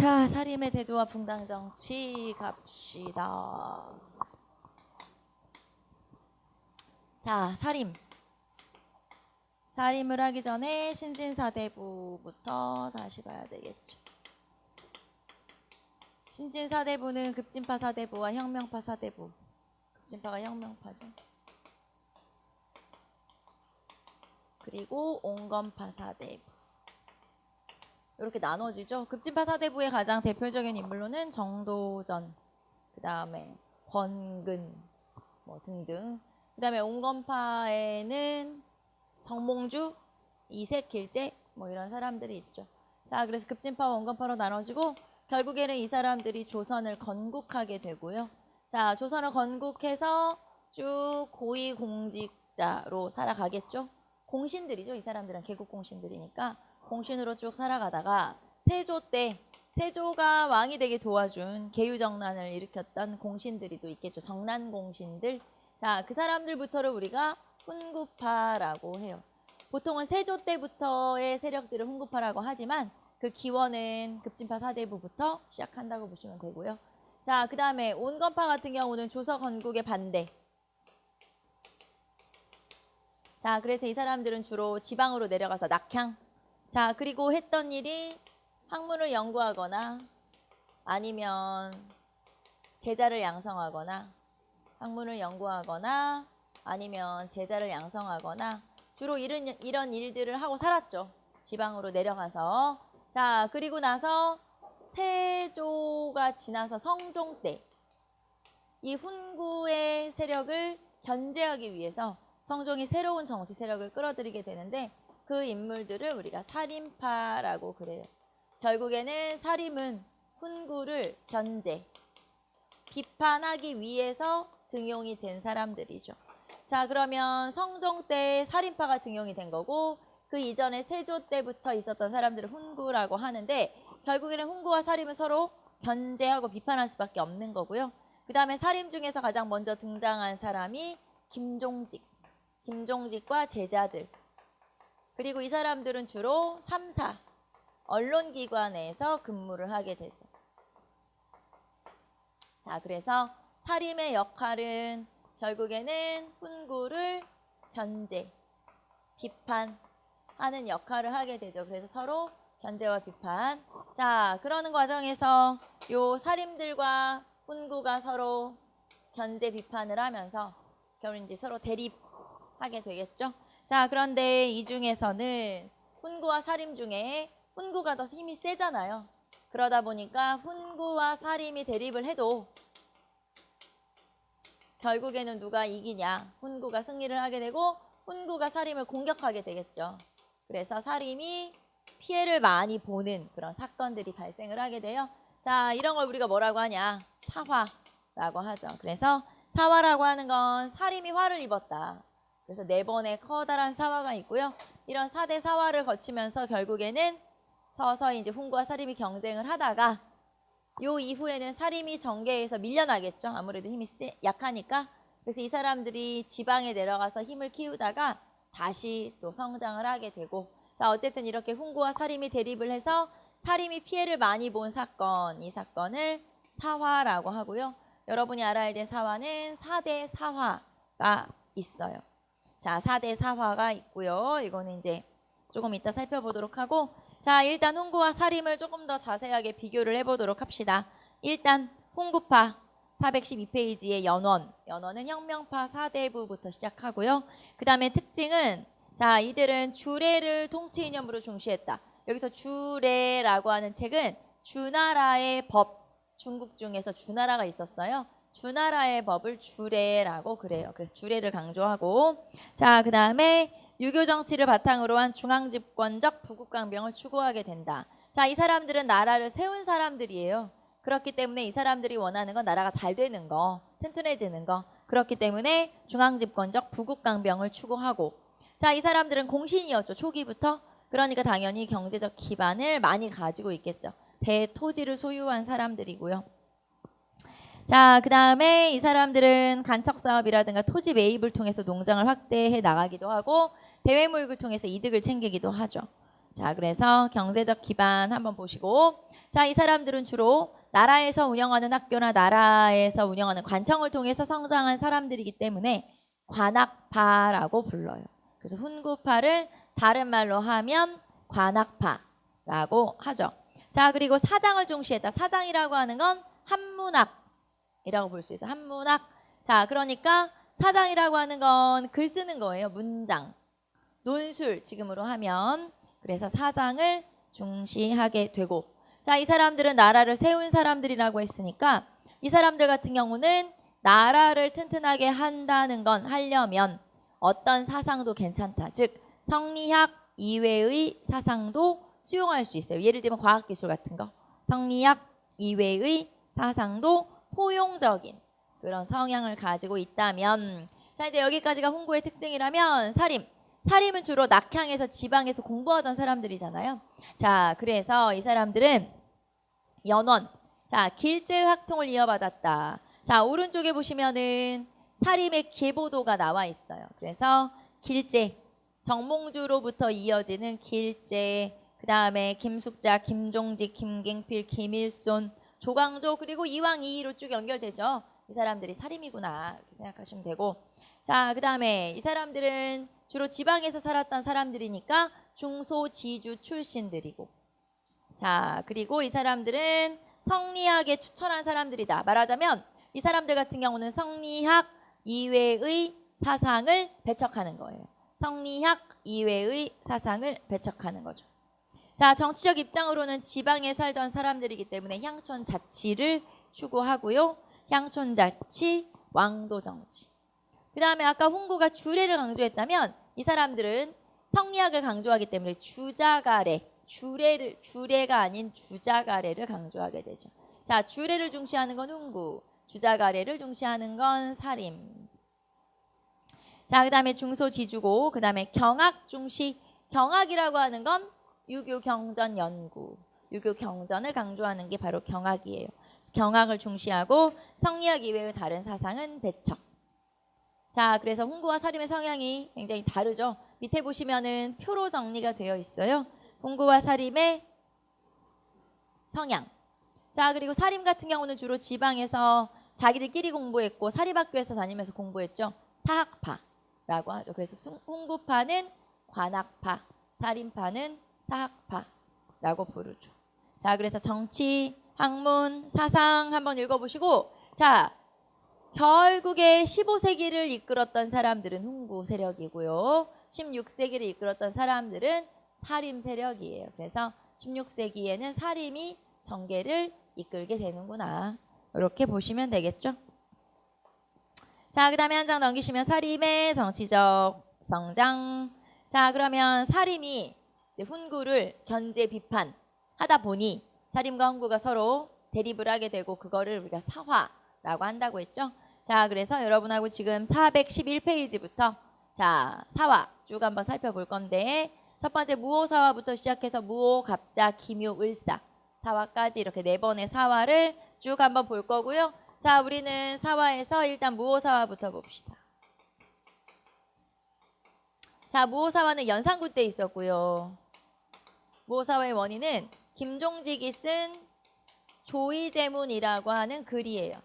자, 사림의 대도와 붕당정치 갑시다. 자, 사림을 하기 전에 신진사대부부터 다시 봐야 되겠죠. 신진사대부는 급진파 사대부와 혁명파 사대부. 급진파가 혁명파죠. 그리고 온건파 사대부. 이렇게 나눠지죠. 급진파 사대부의 가장 대표적인 인물로는 정도전, 그 다음에 권근 뭐 등등. 그 다음에 온건파에는 정몽주, 이색길제 뭐 이런 사람들이 있죠. 자, 그래서 급진파와 온건파로 나눠지고 결국에는 이 사람들이 조선을 건국하게 되고요. 자, 조선을 건국해서 쭉 고위공직자로 살아가겠죠. 공신들이죠. 이 사람들은 개국 공신들이니까 공신으로 쭉 살아가다가 세조 때 세조가 왕이 되게 도와준 계유정난을 일으켰던 공신들이 또 있겠죠. 정난 공신들. 자, 그 사람들부터를 우리가 훈구파라고 해요. 보통은 세조 때부터의 세력들을 훈구파라고 하지만 그 기원은 급진파 사대부부터 시작한다고 보시면 되고요. 자, 그 다음에 온건파 같은 경우는 조선 건국의 반대. 자, 그래서 이 사람들은 주로 지방으로 내려가서 낙향. 자, 그리고 했던 일이 학문을 연구하거나 아니면 제자를 양성하거나 학문을 연구하거나 아니면 제자를 양성하거나 주로 이런 일들을 하고 살았죠. 지방으로 내려가서. 자, 그리고 나서 태조가 지나서 성종 때 이 훈구의 세력을 견제하기 위해서 성종이 새로운 정치 세력을 끌어들이게 되는데 그 인물들을 우리가 사림파라고 그래요. 결국에는 사림은 훈구를 견제, 비판하기 위해서 등용이 된 사람들이죠. 자, 그러면 성종 때 사림파가 등용이 된 거고 그 이전에 세조 때부터 있었던 사람들을 훈구라고 하는데 결국에는 훈구와 사림을 서로 견제하고 비판할 수밖에 없는 거고요. 그 다음에 사림 중에서 가장 먼저 등장한 사람이 김종직과 제자들. 그리고 이 사람들은 주로 3사, 언론기관에서 근무를 하게 되죠. 자, 그래서 사림의 역할은 결국에는 훈구를 견제, 비판하는 역할을 하게 되죠. 그래서 서로 견제와 비판. 자, 그러는 과정에서 요 사림들과 훈구가 서로 견제, 비판을 하면서 결국 이제 서로 대립하게 되겠죠. 자, 그런데 이 중에서는 훈구와 사림 중에 훈구가 더 힘이 세잖아요. 그러다 보니까 훈구와 사림이 대립을 해도 결국에는 누가 이기냐? 훈구가 승리를 하게 되고 훈구가 사림을 공격하게 되겠죠. 그래서 사림이 피해를 많이 보는 그런 사건들이 발생을 하게 돼요. 자, 이런 걸 우리가 뭐라고 하냐? 사화라고 하죠. 그래서 사화라고 하는 건 사림이 화를 입었다. 그래서 4번의 커다란 사화가 있고요. 이런 4대 사화를 거치면서 결국에는 서서히 이제 훈구와 사림이 경쟁을 하다가 요 이후에는 사림이 정계에서 밀려나겠죠. 아무래도 힘이 약하니까. 그래서 이 사람들이 지방에 내려가서 힘을 키우다가 다시 또 성장을 하게 되고 자, 어쨌든 이렇게 훈구와 사림이 대립을 해서 사림이 피해를 많이 본 사건, 이 사건을 사화라고 하고요. 여러분이 알아야 될 사화는 4대 사화가 있어요. 자, 4대 사화가 있고요. 이거는 이제 조금 이따 살펴보도록 하고 자, 일단 훈구와 사림을 조금 더 자세하게 비교를 해보도록 합시다. 일단 훈구파 412페이지의 연원은 혁명파 사대부부터 시작하고요. 그 다음에 특징은 자, 이들은 주례를 통치 이념으로 중시했다. 여기서 주례라고 하는 책은 주나라의 법, 중국 중에서 주나라가 있었어요. 주나라의 법을 주례라고 그래요. 그래서 주례를 강조하고 자, 그 다음에 유교 정치를 바탕으로 한 중앙집권적 부국강병을 추구하게 된다. 자, 이 사람들은 나라를 세운 사람들이에요. 그렇기 때문에 이 사람들이 원하는 건 나라가 잘 되는 거, 튼튼해지는 거. 그렇기 때문에 중앙집권적 부국강병을 추구하고 자, 이 사람들은 공신이었죠. 초기부터. 그러니까 당연히 경제적 기반을 많이 가지고 있겠죠. 대토지를 소유한 사람들이고요. 자, 그 다음에 이 사람들은 간척사업이라든가 토지 매입을 통해서 농장을 확대해 나가기도 하고 대외무역을 통해서 이득을 챙기기도 하죠. 자, 그래서 경제적 기반 한번 보시고 자, 이 사람들은 주로 나라에서 운영하는 학교나 나라에서 운영하는 관청을 통해서 성장한 사람들이기 때문에 관학파라고 불러요. 그래서 훈구파를 다른 말로 하면 관학파라고 하죠. 자, 그리고 사장을 중시했다. 사장이라고 하는 건 한문학이라고 볼 수 있어요. 한문학. 자, 그러니까 사장이라고 하는 건 글 쓰는 거예요. 문장. 논술 지금으로 하면. 그래서 사장을 중시하게 되고, 자, 이 사람들은 나라를 세운 사람들이라고 했으니까 이 사람들 같은 경우는 나라를 튼튼하게 한다는 건 하려면 어떤 사상도 괜찮다. 즉 성리학 이외의 사상도 수용할 수 있어요. 예를 들면 과학기술 같은 거. 성리학 이외의 사상도 포용적인 그런 성향을 가지고 있다면, 자, 이제 여기까지가 훈구의 특징이라면 사림은 주로 낙향에서 지방에서 공부하던 사람들이잖아요. 자, 그래서 이 사람들은 연원, 자, 길제의 학통을 이어받았다. 자, 오른쪽에 보시면은 사림의 계보도가 나와 있어요. 그래서 길제, 정몽주로부터 이어지는 길제, 그 다음에 김숙자, 김종직, 김갱필, 김일손, 조광조, 그리고 이왕 이의로 쭉 연결되죠. 이 사람들이 사림이구나 이렇게 생각하시면 되고, 자, 그 다음에 이 사람들은 주로 지방에서 살았던 사람들이니까 중소지주 출신들이고, 자, 그리고 이 사람들은 성리학에 투철한 사람들이다. 말하자면 이 사람들 같은 경우는 성리학 이외의 사상을 배척하는 거예요. 성리학 이외의 사상을 배척하는 거죠. 자, 정치적 입장으로는 지방에 살던 사람들이기 때문에 향촌 자치를 추구하고요. 향촌 자치, 왕도 정치. 그 다음에 아까 훈구가 주례를 강조했다면 이 사람들은 성리학을 강조하기 때문에 주자가래, 주례가 아닌 주자가래를 강조하게 되죠. 자, 주례를 중시하는 건 훈구, 주자가래를 중시하는 건 사림. 자, 그 다음에 중소지주고, 그 다음에 경학 중시. 경학이라고 하는 건 유교 경전 연구, 유교 경전을 강조하는 게 바로 경학이에요. 경학을 중시하고 성리학 이외의 다른 사상은 배척. 자, 그래서 훈구와 사림의 성향이 굉장히 다르죠. 밑에 보시면은 표로 정리가 되어 있어요. 훈구와 사림의 성향. 자, 그리고 사림 같은 경우는 주로 지방에서 자기들끼리 공부했고 사립학교에서 다니면서 공부했죠. 사학파라고 하죠. 그래서 훈구파는 관학파, 사림파는 사학파라고 부르죠. 자, 그래서 정치, 학문, 사상 한번 읽어보시고, 자, 결국에 15세기를 이끌었던 사람들은 훈구 세력이고요. 16세기를 이끌었던 사람들은 사림 세력이에요. 그래서 16세기에는 사림이 정계를 이끌게 되는구나. 이렇게 보시면 되겠죠. 자, 그 다음에 한 장 넘기시면 사림의 정치적 성장. 자, 그러면 사림이 이제 훈구를 견제 비판하다 보니 사림과 훈구가 서로 대립을 하게 되고 그거를 우리가 사화라고 한다고 했죠. 자, 그래서 여러분하고 지금 411페이지부터 자, 사화 쭉 한번 살펴볼 건데, 첫 번째 무오사화부터 시작해서 무오, 갑자, 기묘, 을사 사화까지 이렇게 4번의 사화를 쭉 한번 볼 거고요. 자, 우리는 사화에서 일단 무오사화부터 봅시다. 자, 무오사화는 연산군 때 있었고요. 무오사화의 원인은 김종직이 쓴 조의제문이라고 하는 글이에요.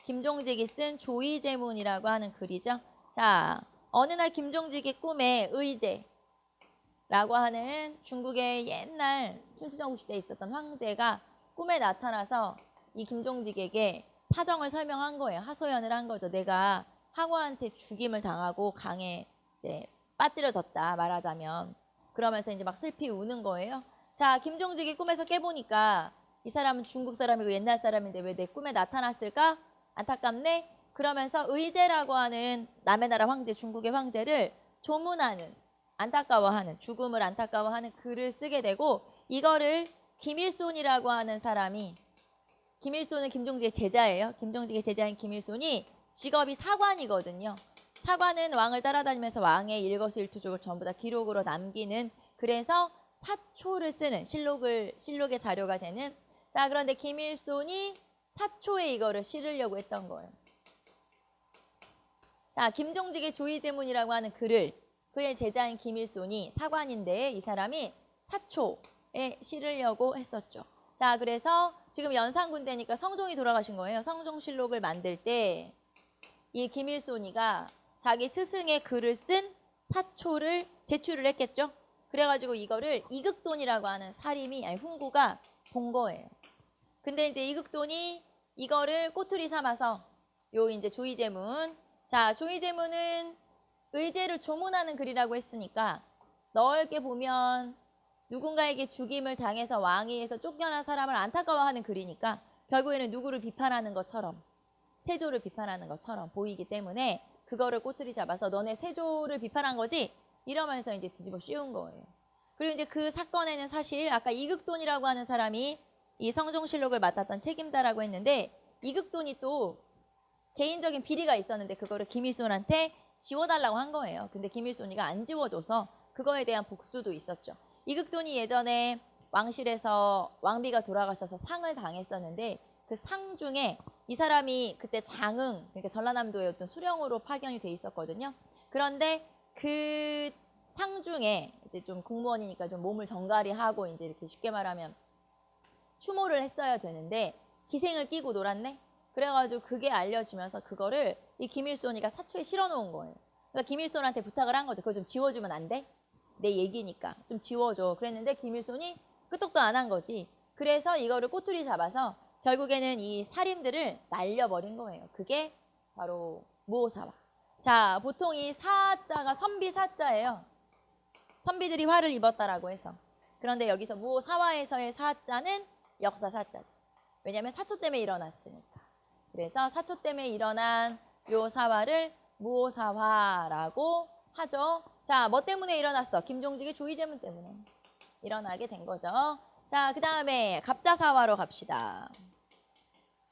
김종직이 쓴 조의제문이라고 하는 글이죠. 자, 어느 날 김종직의 꿈에 의제라고 하는 중국의 옛날 춘추전국 시대에 있었던 황제가 꿈에 나타나서 이 김종직에게 사정을 설명한 거예요. 하소연을 한 거죠. 내가 항우한테 죽임을 당하고 강에 이제 빠뜨려졌다 말하자면. 그러면서 이제 막 슬피 우는 거예요. 자, 김종직이 꿈에서 깨보니까 이 사람은 중국 사람이고 옛날 사람인데 왜 내 꿈에 나타났을까? 안타깝네. 그러면서 의제라고 하는 남의 나라 황제, 중국의 황제를 조문하는, 안타까워하는, 죽음을 안타까워하는 글을 쓰게 되고, 이거를 김일손이라고 하는 사람이, 김일손은 김종직의 제자예요. 김종직의 제자인 김일손이 직업이 사관이거든요. 사관은 왕을 따라다니면서 왕의 일거수일투족을 전부 다 기록으로 남기는, 그래서 사초를 쓰는 실록의 자료가 되는. 자, 그런데 김일손이 사초에 이거를 실으려고 했던 거예요. 자, 김종직의 조의제문이라고 하는 글을 그의 제자인 김일손이 사관인데 이 사람이 사초에 실으려고 했었죠. 자, 그래서 지금 연산군 때니까 성종이 돌아가신 거예요. 성종실록을 만들 때 이 김일손이가 자기 스승의 글을 쓴 사초를 제출을 했겠죠. 그래가지고 이거를 이극돈이라고 하는 사림이 아니 훈구가 본 거예요. 근데 이제 이극돈이 이거를 꼬투리 삼아서 요 이제 조이제문. 자, 조이제문은 의제를 조문하는 글이라고 했으니까 넓게 보면 누군가에게 죽임을 당해서 왕위에서 쫓겨난 사람을 안타까워하는 글이니까 결국에는 누구를 비판하는 것처럼 세조를 비판하는 것처럼 보이기 때문에 그거를 꼬투리 잡아서 너네 세조를 비판한 거지? 이러면서 이제 뒤집어 씌운 거예요. 그리고 이제 그 사건에는 사실 아까 이극돈이라고 하는 사람이 이 성종실록을 맡았던 책임자라고 했는데 이극돈이 또 개인적인 비리가 있었는데 그거를 김일손한테 지워달라고 한 거예요. 근데 김일손이가 안 지워줘서 그거에 대한 복수도 있었죠. 이극돈이 예전에 왕실에서 왕비가 돌아가셔서 상을 당했었는데 그 상 중에 이 사람이 그때 장흥, 그러니까 전라남도의 어떤 수령으로 파견이 돼 있었거든요. 그런데 그 상 중에 이제 좀 공무원이니까 좀 몸을 정갈이 하고 이제 이렇게 쉽게 말하면 추모를 했어야 되는데 기생을 끼고 놀았네. 그래가지고 그게 알려지면서 그거를 이 김일손이가 사초에 실어놓은 거예요. 그러니까 김일손한테 부탁을 한 거죠. 그거 좀 지워주면 안 돼? 내 얘기니까 좀 지워줘. 그랬는데 김일손이 끄떡도 안 한 거지. 그래서 이거를 꼬투리 잡아서 결국에는 이 살인들을 날려버린 거예요. 그게 바로 무오사화. 자, 보통 이 사자가 선비 사자예요. 선비들이 화를 입었다라고 해서. 그런데 여기서 무오사화에서의 사자는 역사 사자지. 왜냐하면 사초 때문에 일어났으니까. 그래서 사초 때문에 일어난 요 사화를 무오사화라고 하죠. 자, 뭐 때문에 일어났어? 김종직의 조이제문 때문에 일어나게 된 거죠. 자, 그 다음에 갑자사화로 갑시다.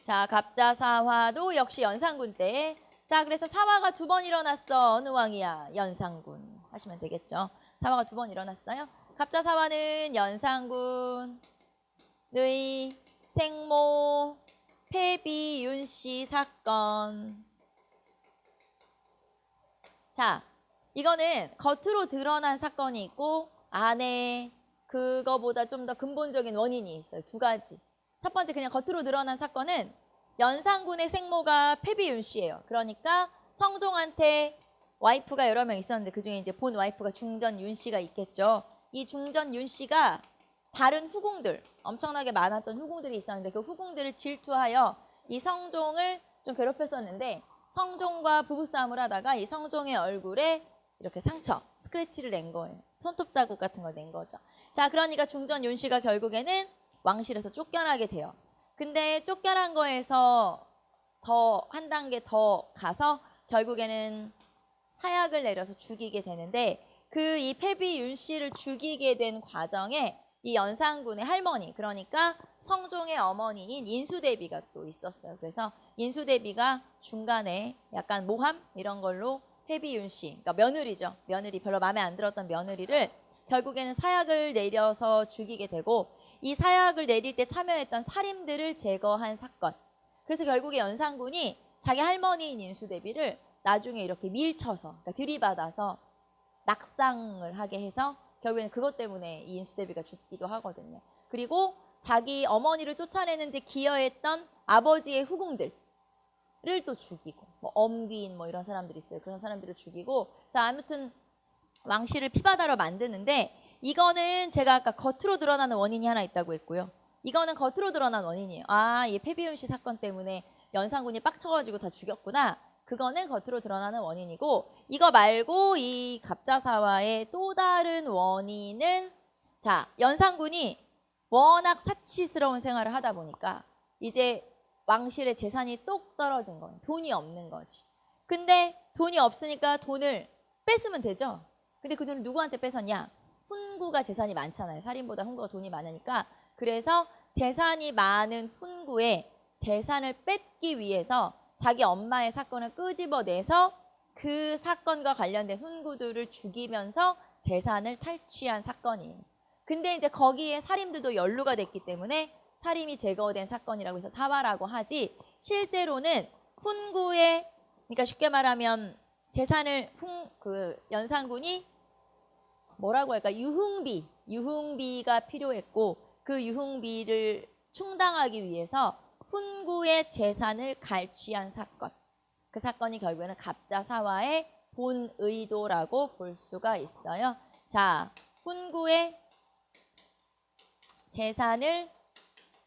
자, 갑자사화도 역시 연산군 때. 자, 그래서 사화가 2번 일어났어. 어느 왕이야? 연산군 하시면 되겠죠. 사화가 2번 일어났어요. 갑자사화는 연산군의 생모 패비윤씨 사건. 자, 이거는 겉으로 드러난 사건이 있고 안에 그거보다 좀 더 근본적인 원인이 있어요. 2가지. 첫 번째 그냥 겉으로 드러난 사건은 연산군의 생모가 패비윤씨예요. 그러니까 성종한테 와이프가 여러 명 있었는데 그중에 이제 본 와이프가 중전윤씨가 있겠죠. 이 중전윤씨가 다른 후궁들, 엄청나게 많았던 후궁들이 있었는데 그 후궁들을 질투하여 이 성종을 좀 괴롭혔었는데 성종과 부부싸움을 하다가 이 성종의 얼굴에 이렇게 상처, 스크래치를 낸 거예요. 손톱 자국 같은 걸 낸 거죠. 자, 그러니까 중전 윤씨가 결국에는 왕실에서 쫓겨나게 돼요. 근데 쫓겨난 거에서 더 한 단계 더 가서 결국에는 사약을 내려서 죽이게 되는데 그 이 패비 윤씨를 죽이게 된 과정에 이 연산군의 할머니, 그러니까 성종의 어머니인 인수대비가 또 있었어요. 그래서 인수대비가 중간에 약간 모함 이런 걸로 패비윤씨, 그러니까 며느리죠. 며느리 별로 마음에 안 들었던 며느리를 결국에는 사약을 내려서 죽이게 되고 이 사약을 내릴 때 참여했던 살인들을 제거한 사건. 그래서 결국에 연산군이 자기 할머니인 인수대비를 나중에 이렇게 밀쳐서, 그러니까 들이받아서 낙상을 하게 해서 결국에는 그것 때문에 이 인수대비가 죽기도 하거든요. 그리고 자기 어머니를 쫓아내는 데 기여했던 아버지의 후궁들을 또 죽이고, 뭐 엄귀인 뭐 이런 사람들이 있어요. 그런 사람들을 죽이고, 자, 아무튼 왕실을 피바다로 만드는데 이거는 제가 아까 겉으로 드러나는 원인이 하나 있다고 했고요. 이거는 겉으로 드러난 원인이에요. 아, 이 패비윤씨 사건 때문에 연산군이 빡쳐가지고 다 죽였구나. 그거는 겉으로 드러나는 원인이고 이거 말고 이 갑자사화의 또 다른 원인은 자, 연산군이 워낙 사치스러운 생활을 하다 보니까 이제 왕실의 재산이 똑 떨어진 거예요. 돈이 없는 거지. 근데 돈이 없으니까 돈을 뺏으면 되죠. 근데 그 돈을 누구한테 뺏었냐? 훈구가 재산이 많잖아요. 살인보다 훈구가 돈이 많으니까. 그래서 재산이 많은 훈구의 재산을 뺏기 위해서 자기 엄마의 사건을 끄집어내서 그 사건과 관련된 훈구들을 죽이면서 재산을 탈취한 사건이에요. 근데 이제 거기에 살인들도 연루가 됐기 때문에 살인이 제거된 사건이라고 해서 사화라고 하지 실제로는 훈구의 그러니까 쉽게 말하면 재산을 연산군이 뭐라고 할까 유흥비가 필요했고 그 유흥비를 충당하기 위해서 훈구의 재산을 갈취한 사건. 그 사건이 결국에는 갑자사화의 본의도라고 볼 수가 있어요. 자, 훈구의 재산을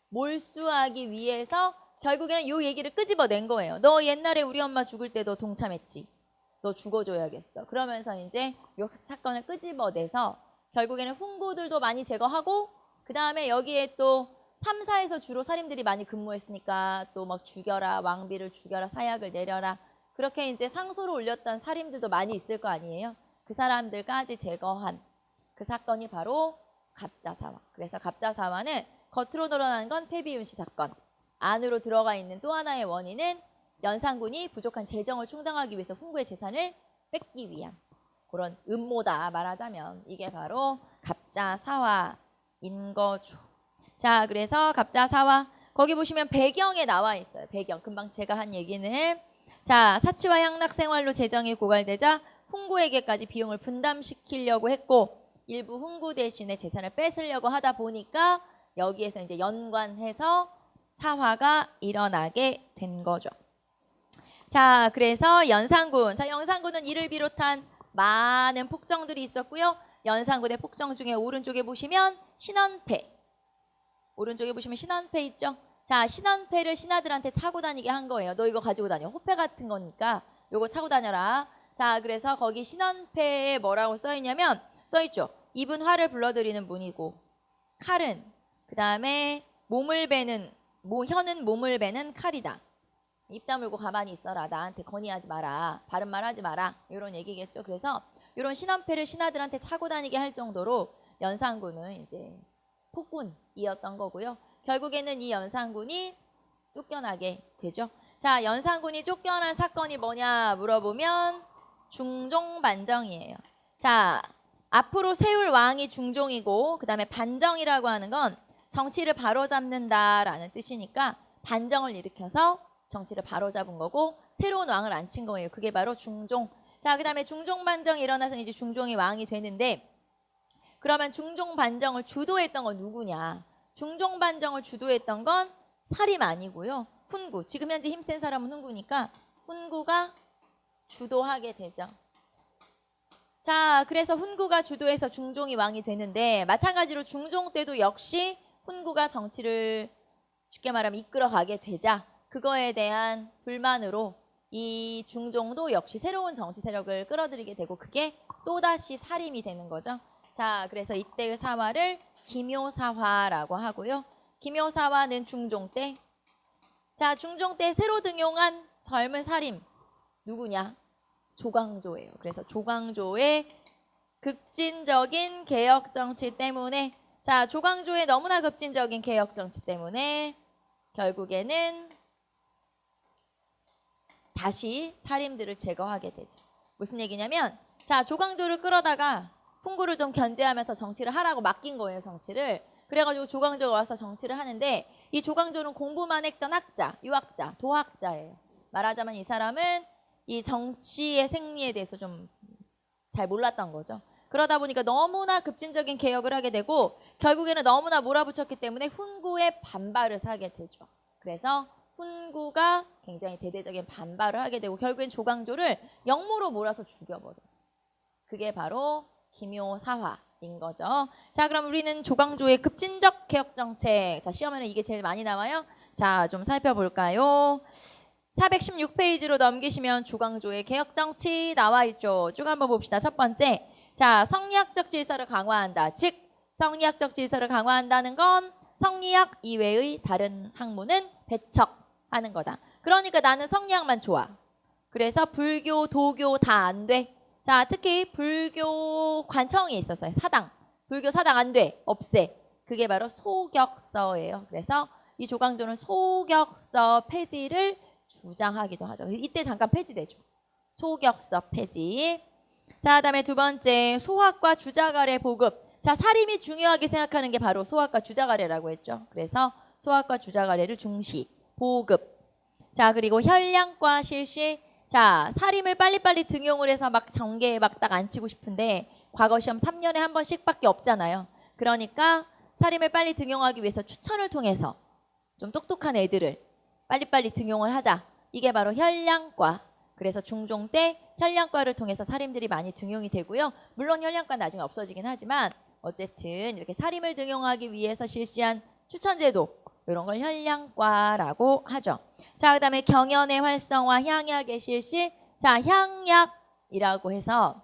몰수하기 위해서 결국에는 이 얘기를 끄집어낸 거예요. 너 옛날에 우리 엄마 죽을 때도 동참했지. 너 죽어줘야겠어. 그러면서 이제 이 사건을 끄집어내서 결국에는 훈구들도 많이 제거하고 그 다음에 여기에 또 3, 4에서 주로 살인들이 많이 근무했으니까 또 막 죽여라, 왕비를 죽여라, 사약을 내려라. 그렇게 이제 상소를 올렸던 살인들도 많이 있을 거 아니에요. 그 사람들까지 제거한 그 사건이 바로 갑자사화. 그래서 갑자사화는 겉으로 드러나는 건 폐비윤시 사건. 안으로 들어가 있는 또 하나의 원인은 연산군이 부족한 재정을 충당하기 위해서 훈구의 재산을 뺏기 위한 그런 음모다 말하자면 이게 바로 갑자사화인 거죠. 자, 그래서 갑자사화 거기 보시면 배경에 나와 있어요. 배경. 금방 제가 한 얘기는 자, 사치와 향락 생활로 재정이 고갈되자 훈구에게까지 비용을 분담시키려고 했고 일부 훈구 대신에 재산을 뺏으려고 하다 보니까 여기에서 이제 연관해서 사화가 일어나게 된 거죠. 자, 그래서 연산군. 자, 연산군은 이를 비롯한 많은 폭정들이 있었고요. 연산군의 폭정 중에 오른쪽에 보시면 신원패. 오른쪽에 보시면 신원패 있죠? 자, 신원패를 신하들한테 차고 다니게 한 거예요. 너 이거 가지고 다녀. 호패 같은 거니까 요거 차고 다녀라. 자, 그래서 거기 신원패에 뭐라고 써있냐면 써있죠. 입은 화를 불러들이는 문이고 칼은 그 다음에 혀는 몸을 베는 칼이다. 입 다물고 가만히 있어라. 나한테 건의하지 마라. 바른 말 하지 마라. 이런 얘기겠죠. 그래서 이런 신원패를 신하들한테 차고 다니게 할 정도로 연산군은 이제 폭군이었던 거고요. 결국에는 이 연산군이 쫓겨나게 되죠. 자, 연산군이 쫓겨난 사건이 뭐냐 물어보면 중종반정이에요. 자, 앞으로 세울 왕이 중종이고 그 다음에 반정이라고 하는 건 정치를 바로잡는다라는 뜻이니까 반정을 일으켜서 정치를 바로잡은 거고 새로운 왕을 앉힌 거예요. 그게 바로 중종. 자, 그 다음에 중종반정이 일어나서 이제 중종이 왕이 되는데 그러면 중종반정을 주도했던 건 누구냐? 중종반정을 주도했던 건 사림 아니고요. 훈구. 지금 현재 힘센 사람은 훈구니까 훈구가 주도하게 되죠. 자, 그래서 훈구가 주도해서 중종이 왕이 되는데 마찬가지로 중종 때도 역시 훈구가 정치를 쉽게 말하면 이끌어가게 되자 그거에 대한 불만으로 이 중종도 역시 새로운 정치 세력을 끌어들이게 되고 그게 또다시 사림이 되는 거죠. 자, 그래서 이때의 사화를 기묘사화라고 하고요. 기묘사화는 중종 때. 자, 중종 때 새로 등용한 젊은 사림 누구냐? 조광조예요. 그래서 조광조의 급진적인 개혁 정치 때문에 자, 조광조의 너무나 급진적인 개혁 정치 때문에 결국에는 다시 사림들을 제거하게 되죠. 무슨 얘기냐면 자, 조광조를 끌어다가 훈구를 좀 견제하면서 정치를 하라고 맡긴 거예요. 정치를. 그래가지고 조광조가 와서 정치를 하는데 이 조광조는 공부만 했던 학자, 유학자, 도학자예요. 말하자면 이 사람은 이 정치의 생리에 대해서 좀 잘 몰랐던 거죠. 그러다 보니까 너무나 급진적인 개혁을 하게 되고 결국에는 너무나 몰아붙였기 때문에 훈구의 반발을 사게 되죠. 그래서 훈구가 굉장히 대대적인 반발을 하게 되고 결국엔 조광조를 역모로 몰아서 죽여버려요. 그게 바로 기묘사화인 거죠. 자, 그럼 우리는 조광조의 급진적 개혁 정책. 자, 시험에는 이게 제일 많이 나와요. 자, 좀 살펴볼까요? 416페이지로 넘기시면 조광조의 개혁 정치 나와 있죠. 쭉 한번 봅시다. 첫 번째. 자, 성리학적 질서를 강화한다. 즉, 성리학적 질서를 강화한다는 건 성리학 이외의 다른 학문은 배척하는 거다. 그러니까 나는 성리학만 좋아. 그래서 불교, 도교 다 안 돼. 자, 특히 불교 관청이 있었어요. 사당. 불교 사당 안 돼. 없애. 그게 바로 소격서예요. 그래서 이 조광조는 소격서 폐지를 주장하기도 하죠. 이때 잠깐 폐지되죠. 소격서 폐지. 자, 그다음에 두 번째 소학과 주자가래 보급. 자, 사림이 중요하게 생각하는 게 바로 소학과 주자가래라고 했죠. 그래서 소학과 주자가래를 중시, 보급. 자, 그리고 혈량과 실시. 자, 사림을 빨리빨리 등용을 해서 막 정계에 막 딱 앉히고 싶은데 과거 시험 3년에 한 번씩밖에 없잖아요. 그러니까 사림을 빨리 등용하기 위해서 추천을 통해서 좀 똑똑한 애들을 빨리빨리 등용을 하자. 이게 바로 혈량과. 그래서 중종 때 혈량과를 통해서 사림들이 많이 등용이 되고요. 물론 혈량과 나중에 없어지긴 하지만 어쨌든 이렇게 사림을 등용하기 위해서 실시한 추천제도, 이런 걸 혈량과라고 하죠. 자, 그 다음에 경연의 활성화, 향약의 실시. 자, 향약이라고 해서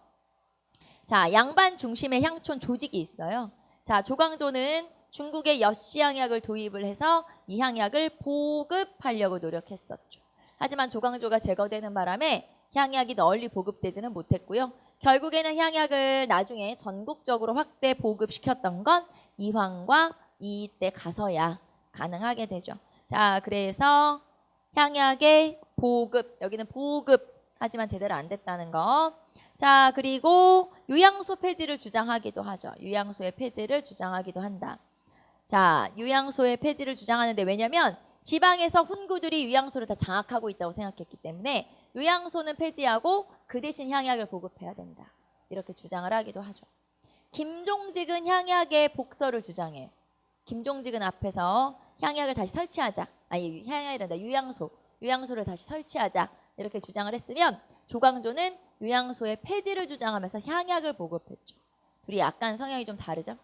자, 양반 중심의 향촌 조직이 있어요. 자, 조광조는 중국의 여씨 향약을 도입을 해서 이 향약을 보급하려고 노력했었죠. 하지만 조광조가 제거되는 바람에 향약이 널리 보급되지는 못했고요. 결국에는 향약을 나중에 전국적으로 확대 보급시켰던 건 이황과 이때 가서야 가능하게 되죠. 자, 그래서 향약의 보급, 여기는 보급, 하지만 제대로 안 됐다는 거. 자, 그리고 유양소 폐지를 주장하기도 하죠. 유양소의 폐지를 주장하기도 한다. 자, 유양소의 폐지를 주장하는데 왜냐면 지방에서 훈구들이 유양소를 다 장악하고 있다고 생각했기 때문에 유양소는 폐지하고 그 대신 향약을 보급해야 된다. 이렇게 주장을 하기도 하죠. 김종직은 향약의 복서를 주장해요. 김종직은 앞에서 향약을 다시 설치하자. 아니, 향약이란다. 유양소를 다시 설치하자. 이렇게 주장을 했으면 조광조는 유양소의 폐지를 주장하면서 향약을 보급했죠. 둘이 약간 성향이 좀 다르죠.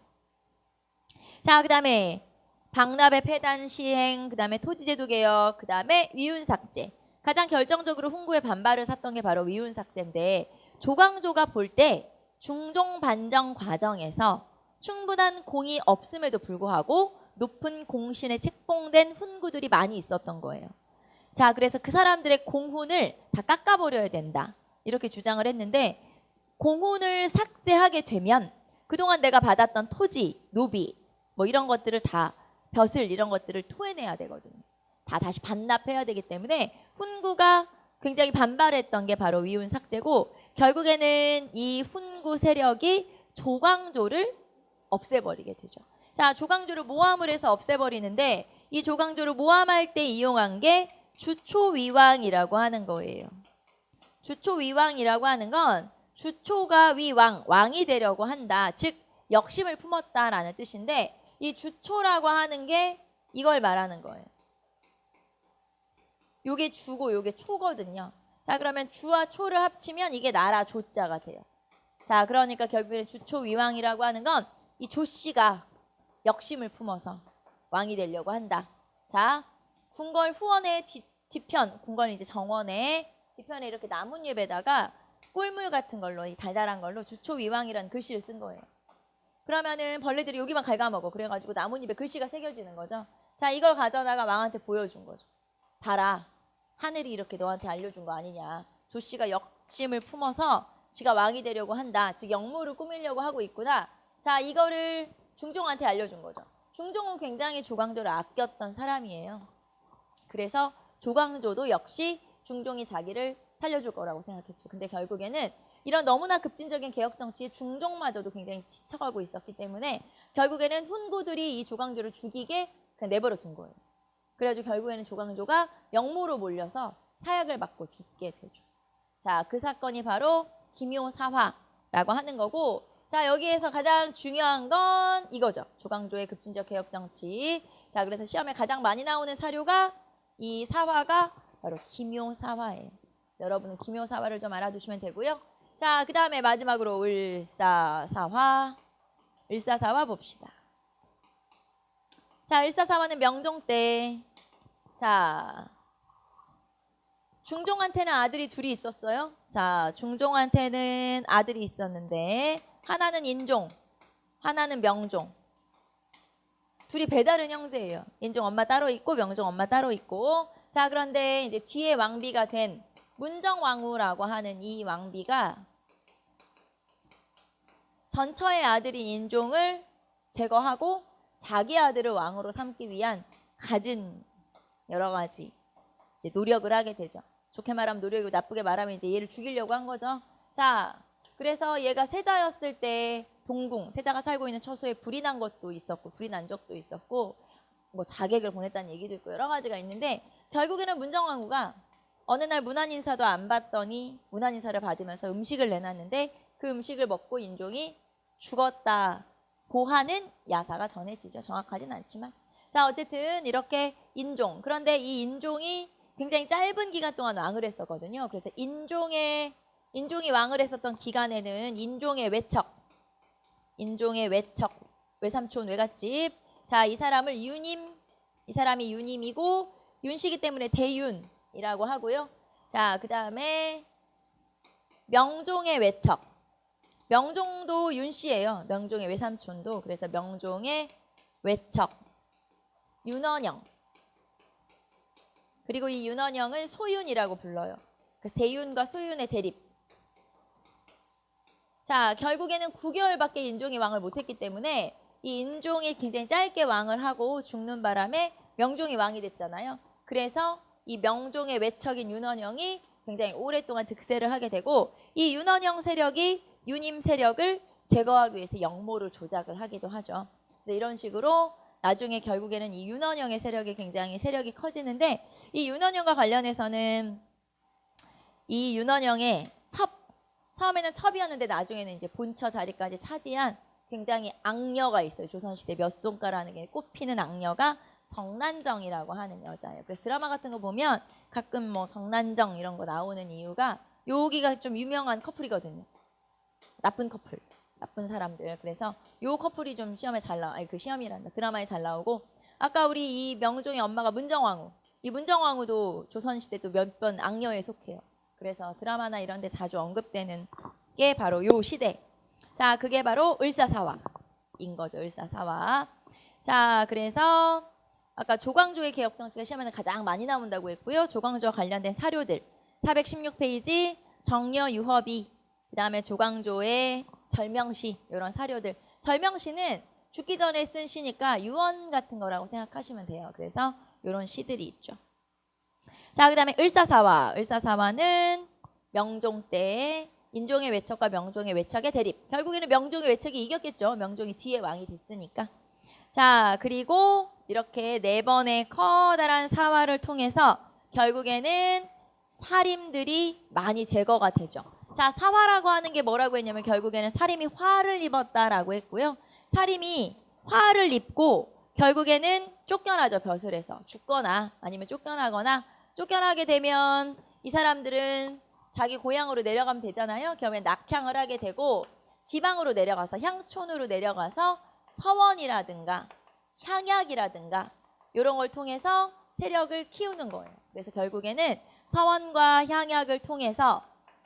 자, 그 다음에 박납의 폐단 시행, 그 다음에 토지제도 개혁, 그 다음에 위훈삭제. 가장 결정적으로 훈구의 반발을 샀던 게 바로 위훈삭제인데 조광조가 볼 때 중종 반정 과정에서 충분한 공이 없음에도 불구하고 높은 공신에 책봉된 훈구들이 많이 있었던 거예요. 자, 그래서 그 사람들의 공훈을 다 깎아버려야 된다. 이렇게 주장을 했는데 공훈을 삭제하게 되면 그동안 내가 받았던 토지, 노비 뭐 이런 것들을 다 벼슬 이런 것들을 토해내야 되거든요. 다 다시 반납해야 되기 때문에 훈구가 굉장히 반발했던 게 바로 위훈 삭제고 결국에는 이 훈구 세력이 조광조를 없애버리게 되죠. 자, 조광조를 모함을 해서 없애버리는데 이 조광조를 모함할 때 이용한 게 주초위왕이라고 하는 거예요. 주초위왕이라고 하는 건 주초가 위왕, 왕이 되려고 한다. 즉 역심을 품었다라는 뜻인데 이 주초라고 하는 게 이걸 말하는 거예요. 요게 주고 요게 초거든요. 자, 그러면 주와 초를 합치면 이게 나라 조자가 돼요. 자, 그러니까 결국에 주초위왕이라고 하는 건 이 조씨가 역심을 품어서 왕이 되려고 한다. 자, 궁궐 후원의 뒤편, 궁궐은 이제 정원의 뒤편에 이렇게 나뭇잎에다가 꿀물 같은 걸로, 이 달달한 걸로 주초위왕이라는 글씨를 쓴 거예요. 그러면은 벌레들이 여기만 갉아먹어. 그래가지고 나뭇잎에 글씨가 새겨지는 거죠. 자, 이걸 가져다가 왕한테 보여준 거죠. 봐라. 하늘이 이렇게 너한테 알려준 거 아니냐. 조씨가 역심을 품어서 지가 왕이 되려고 한다. 즉 역무를 꾸미려고 하고 있구나. 자, 이거를 중종한테 알려준 거죠. 중종은 굉장히 조광조를 아꼈던 사람이에요. 그래서 조광조도 역시 중종이 자기를 살려줄 거라고 생각했죠. 근데 결국에는 이런 너무나 급진적인 개혁 정치에 중종마저도 굉장히 지쳐가고 있었기 때문에 결국에는 훈구들이 이 조광조를 죽이게 그냥 내버려 둔 거예요. 그래가지고 결국에는 조광조가 역무로 몰려서 사약을 받고 죽게 되죠. 자, 그 사건이 바로 김효사화라고 하는 거고, 자, 여기에서 가장 중요한 건 이거죠. 조광조의 급진적 개혁 정치. 자, 그래서 시험에 가장 많이 나오는 사료가 이 사화가 바로 김효사화예요. 여러분은 김효사화를 좀 알아두시면 되고요. 자, 그 다음에 마지막으로 을사사화. 을사사화 봅시다. 자, 을사사화는 명종 때. 자, 중종한테는 아들이 둘이 있었어요. 자, 중종한테는 아들이 있었는데 하나는 인종, 하나는 명종. 둘이 배다른 형제예요. 인종 엄마 따로 있고 명종 엄마 따로 있고. 자, 그런데 이제 뒤에 왕비가 된 문정왕후라고 하는 이 왕비가 전처의 아들인 인종을 제거하고 자기 아들을 왕으로 삼기 위한 갖은 여러 가지 이제 노력을 하게 되죠. 좋게 말하면 노력이고 나쁘게 말하면 이제 얘를 죽이려고 한 거죠. 자, 그래서 얘가 세자였을 때 동궁, 세자가 살고 있는 처소에 불이 난 것도 있었고, 불이 난 적도 있었고, 뭐 자객을 보냈다는 얘기도 있고 여러 가지가 있는데 결국에는 문정왕후가 어느 날 문안인사도 안 받더니 문안인사를 받으면서 음식을 내놨는데 그 음식을 먹고 인종이 죽었다고 하는 야사가 전해지죠. 정확하진 않지만. 자, 어쨌든 이렇게 인종. 그런데 이 인종이 굉장히 짧은 기간 동안 왕을 했었거든요. 그래서 인종이 왕을 했었던 기간에는 인종의 외척, 외삼촌, 외갓집. 자, 이 사람이 윤임이고 윤씨기 때문에 대윤이라고 하고요. 자, 그 다음에 명종의 외척. 명종도 윤씨예요. 명종의 외삼촌도. 그래서 명종의 외척. 윤원영. 그리고 이 윤원영을 소윤이라고 불러요. 그래서 대윤과 소윤의 대립. 자, 결국에는 9개월밖에 인종이 왕을 못했기 때문에 이 인종이 굉장히 짧게 왕을 하고 죽는 바람에 명종이 왕이 됐잖아요. 그래서 이 명종의 외척인 윤원영이 굉장히 오랫동안 득세를 하게 되고 이 윤원영 세력이 윤임 세력을 제거하기 위해서 영모를 조작을 하기도 하죠. 그래서 이런 식으로 나중에 결국에는 이 윤원영의 세력이 굉장히 세력이 커지는데 이 윤원영과 관련해서는 이 윤원영의 처음에는 첩이었는데 나중에는 이제 본처 자리까지 차지한 굉장히 악녀가 있어요. 조선시대 몇 손가라는 게 꼽히는 악녀가 정난정이라고 하는 여자예요. 그래서 드라마 같은 거 보면 가끔 뭐 정난정 이런 거 나오는 이유가 여기가 좀 유명한 커플이거든요. 나쁜 커플, 나쁜 사람들. 그래서 요 커플이 좀 시험에 잘 나와. 그 시험이란다. 드라마에 잘 나오고 아까 우리 이 명종의 엄마가 문정왕후. 이 문정왕후도 조선시대 또 몇 번 악녀에 속해요. 그래서 드라마나 이런 데 자주 언급되는 게 바로 요 시대. 자, 그게 바로 을사사화인 거죠. 을사사화. 자, 그래서 아까 조광조의 개혁정치가 시험에는 가장 많이 나온다고 했고요. 조광조와 관련된 사료들 416페이지 정려유허비, 그 다음에 조광조의 절명시 이런 사료들. 절명시는 죽기 전에 쓴 시니까 유언 같은 거라고 생각하시면 돼요. 그래서 이런 시들이 있죠. 자, 그 다음에 을사사화. 을사사화는 명종 때 인종의 외척과 명종의 외척의 대립. 결국에는 명종의 외척이 이겼겠죠. 명종이 뒤에 왕이 됐으니까. 자, 그리고 이렇게 4번의 커다란 사화를 통해서 결국에는 사림들이 많이 제거가 되죠. 자, 사화라고 하는 게 뭐라고 했냐면 결국에는 사림이 화를 입었다라고 했고요. 사림이 화를 입고 결국에는 쫓겨나죠. 벼슬에서 죽거나 아니면 쫓겨나게 되면 이 사람들은 자기 고향으로 내려가면 되잖아요. 그러면 낙향을 하게 되고 지방으로 내려가서 향촌으로 내려가서 서원이라든가 향약이라든가 이런 걸 통해서 세력을 키우는 거예요. 그래서 결국에는 서원과 향약을 통해서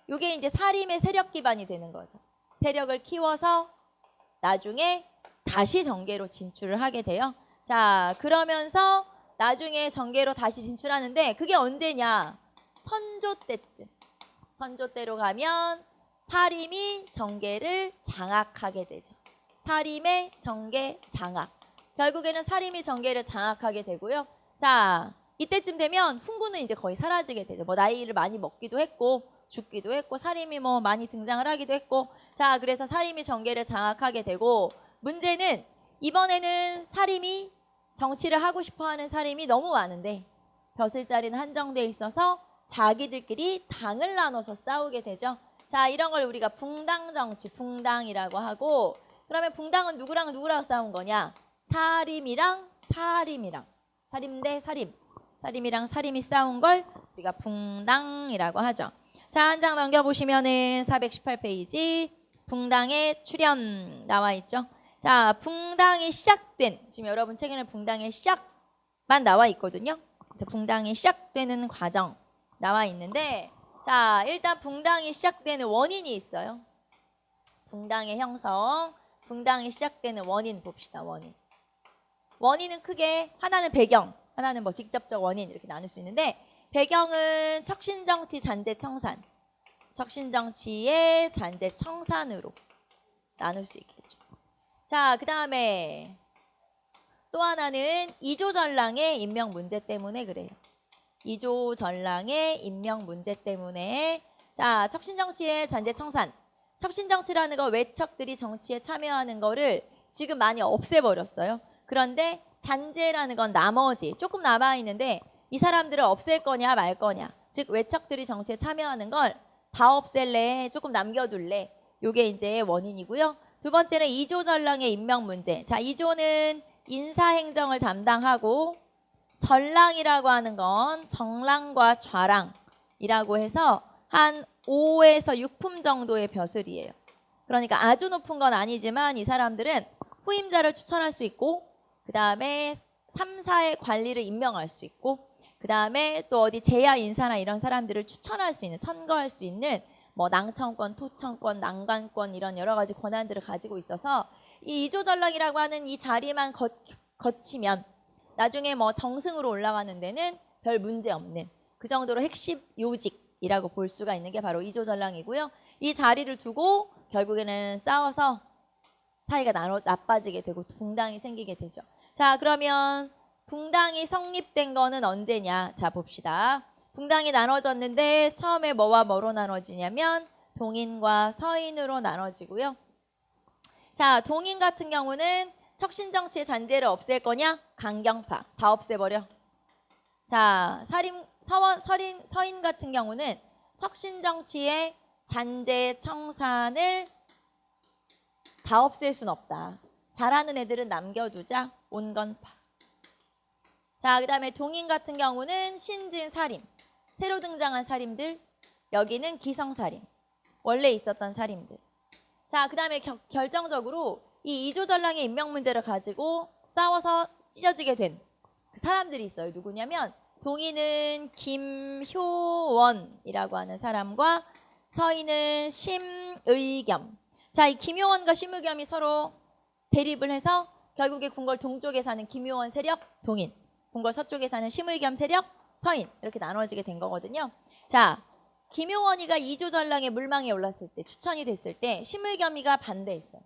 이게 이제 사림의 세력 기반이 되는 거죠. 세력을 키워서 나중에 다시 정계로 진출을 하게 돼요. 자, 그러면서 나중에 정계로 다시 진출하는데 그게 언제냐? 선조 때쯤. 선조 때로 가면 사림이 정계를 장악하게 되죠. 사림의 정계 장악. 결국에는 사림이 정계를 장악하게 되고요. 자, 이때쯤 되면 훈구는 이제 거의 사라지게 되죠. 뭐 나이를 많이 먹기도 했고 죽기도 했고 사림이 뭐 많이 등장을 하기도 했고 자, 그래서 사림이 정계를 장악하게 되고 문제는 이번에는 사림이 정치를 하고 싶어하는 사림이 너무 많은데 벼슬자리는 한정돼 있어서 자기들끼리 당을 나눠서 싸우게 되죠. 자, 이런 걸 우리가 붕당 정치, 붕당이라고 하고 그러면 붕당은 누구랑 싸운 거냐? 사림이랑 사림 대 사림. 사림이랑 사림이 싸운 걸 우리가 붕당이라고 하죠. 자, 한 장 넘겨보시면은 418페이지 붕당의 출현 나와 있죠. 자, 붕당이 시작된, 지금 여러분 책에는 붕당의 시작만 나와 있거든요. 그래서 붕당이 시작되는 과정 나와 있는데 자, 일단 붕당이 시작되는 원인이 있어요. 붕당의 형성, 붕당이 시작되는 원인 봅시다. 원인은 크게 하나는 배경, 하나는 뭐 직접적 원인 이렇게 나눌 수 있는데 배경은 척신정치 잔재청산, 척신정치의 잔재청산으로 나눌 수 있겠죠. 자, 그 다음에 또 하나는 이조전랑의 임명 문제 때문에 그래요. 이조전랑의 임명 문제 때문에 자, 척신정치의 잔재청산. 척신정치라는 거 외척들이 정치에 참여하는 거를 지금 많이 없애버렸어요. 그런데 잔재라는 건 나머지 조금 남아있는데 이 사람들을 없앨 거냐 말 거냐. 즉 외척들이 정치에 참여하는 걸 다 없앨래 조금 남겨둘래. 요게 이제 원인이고요. 두 번째는 이조전랑의 임명 문제. 자, 이조는 인사행정을 담당하고 전랑이라고 하는 건 정랑과 좌랑이라고 해서 한 5에서 6품 정도의 벼슬이에요. 그러니까 아주 높은 건 아니지만 이 사람들은 후임자를 추천할 수 있고 그 다음에 3사의 관리를 임명할 수 있고 그 다음에 또 어디 제야 인사나 이런 사람들을 추천할 수 있는 천거할 수 있는 뭐 낭청권, 토청권, 난관권 이런 여러 가지 권한들을 가지고 있어서 이 이조전랑이라고 하는 이 자리만 거치면 나중에 뭐 정승으로 올라가는 데는 별 문제 없는 그 정도로 핵심 요직이라고 볼 수가 있는 게 바로 이조전랑이고요. 이 자리를 두고 결국에는 싸워서 사이가 나빠지게 되고 붕당이 생기게 되죠. 자, 그러면 붕당이 성립된 거는 언제냐? 자, 봅시다. 붕당이 나눠졌는데 처음에 뭐와 뭐로 나눠지냐면 동인과 서인으로 나눠지고요. 자, 동인 같은 경우는 척신정치의 잔재를 없앨 거냐? 강경파. 다 없애버려. 자, 서인 같은 경우는 척신정치의 잔재, 청산을 다 없앨 순 없다. 잘하는 애들은 남겨두자. 온건파. 자, 그 다음에 동인 같은 경우는 신진 살임. 새로 등장한 살임들. 여기는 기성살임. 원래 있었던 살임들. 자, 그 다음에 결정적으로 이 이조전랑의 임명 문제를 가지고 싸워서 찢어지게 된 그 사람들이 있어요. 누구냐면 동인은 김효원이라고 하는 사람과 서인은 심의겸. 자, 이 김효원과 심의겸이 서로 대립을 해서 결국에 궁궐 동쪽에 사는 김효원 세력 동인, 궁궐 서쪽에 사는 심의겸 세력 서인 이렇게 나눠지게 된 거거든요. 자, 김효원이가 이조전랑의 물망에 올랐을 때 추천이 됐을 때 심의겸이가 반대했어요.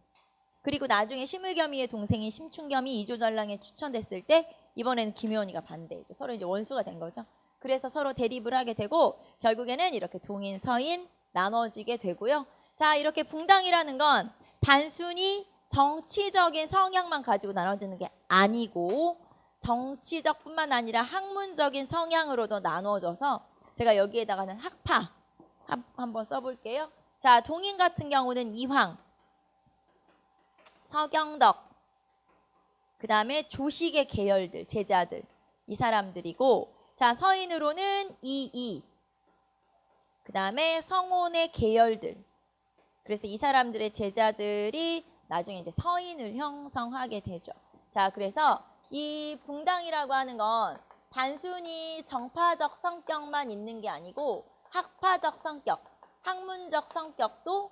그리고 나중에 심의겸이의 동생인 심춘겸이 이조전랑에 추천됐을 때 이번에는 김효원이가 반대했죠. 서로 이제 원수가 된 거죠. 그래서 서로 대립을 하게 되고 결국에는 이렇게 동인, 서인 나눠지게 되고요. 자, 이렇게 붕당이라는 건 단순히 정치적인 성향만 가지고 나눠지는 게 아니고 정치적뿐만 아니라 학문적인 성향으로도 나눠져서 제가 여기에다가는 학파 한번 써볼게요. 자, 동인 같은 경우는 이황, 서경덕, 그 다음에 조식의 계열들, 제자들 이 사람들이고 자, 서인으로는 이이, 그 다음에 성혼의 계열들. 그래서 이 사람들의 제자들이 나중에 이제 서인을 형성하게 되죠. 자, 그래서 이 붕당이라고 하는 건 단순히 정파적 성격만 있는 게 아니고 학파적 성격, 학문적 성격도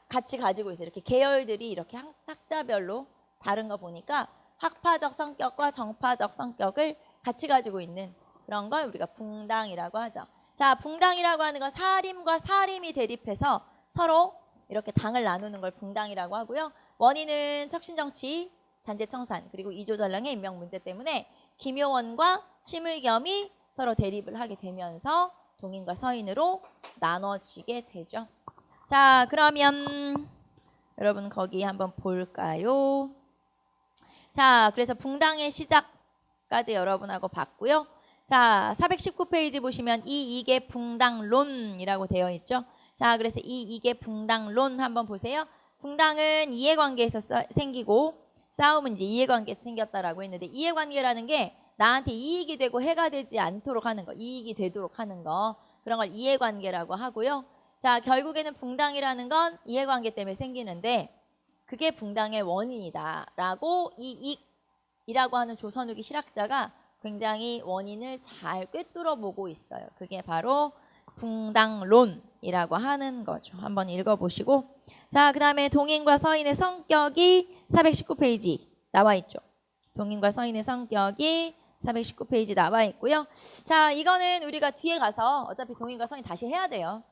같이 가지고 있어요. 이렇게 계열들이 이렇게 학자별로 다른 거 보니까 학파적 성격과 정파적 성격을 같이 가지고 있는 그런 걸 우리가 붕당이라고 하죠. 자, 붕당이라고 하는 건 사림과 사림이 대립해서 서로 이렇게 당을 나누는 걸 붕당이라고 하고요. 원인은 척신정치, 잔재청산, 그리고 이조전랑의 임명 문제 때문에 김효원과 심의겸이 서로 대립을 하게 되면서 동인과 서인으로 나눠지게 되죠. 자, 그러면 여러분 거기 한번 볼까요? 자, 그래서 붕당의 시작까지 여러분하고 봤고요. 자, 419페이지 보시면 이익의 붕당론이라고 되어 있죠. 자, 그래서 이익의 붕당론 한번 보세요. 붕당은 이해관계에서 생기고 싸움은 이제 이해관계에서 생겼다라고 했는데 이해관계라는 게 나한테 이익이 되고 해가 되지 않도록 하는 거, 이익이 되도록 하는 거 그런 걸 이해관계라고 하고요. 자, 결국에는 붕당이라는 건 이해관계 때문에 생기는데 그게 붕당의 원인이다라고 이익이라고 하는 조선 후기 실학자가 굉장히 원인을 잘 꿰뚫어 보고 있어요. 그게 바로 붕당론이라고 하는 거죠. 한번 읽어보시고 자, 그 다음에 동인과 서인의 성격이 419페이지 나와 있죠. 동인과 서인의 성격이 419페이지 나와 있고요. 자, 이거는 우리가 뒤에 가서 어차피 동인과 서인 다시 해야 돼요.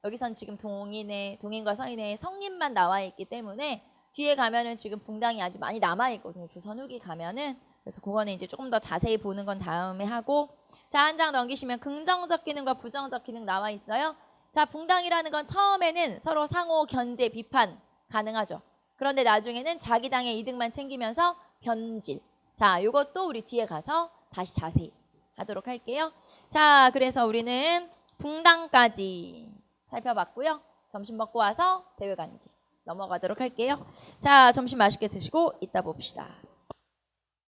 여기선 지금 동인과 서인의 성립만 나와 있기 때문에 뒤에 가면은 지금 붕당이 아주 많이 남아 있거든요. 조선 후기 가면은. 그래서 그거는 이제 조금 더 자세히 보는 건 다음에 하고 자, 한 장 넘기시면 긍정적 기능과 부정적 기능 나와 있어요. 자, 붕당이라는 건 처음에는 서로 상호 견제, 비판 가능하죠. 그런데 나중에는 자기 당의 이득만 챙기면서 변질. 자, 이것도 우리 뒤에 가서 다시 자세히 하도록 할게요. 자, 그래서 우리는 붕당까지 살펴봤고요. 점심 먹고 와서 대외관계 넘어가도록 할게요. 자, 점심 맛있게 드시고 이따 봅시다.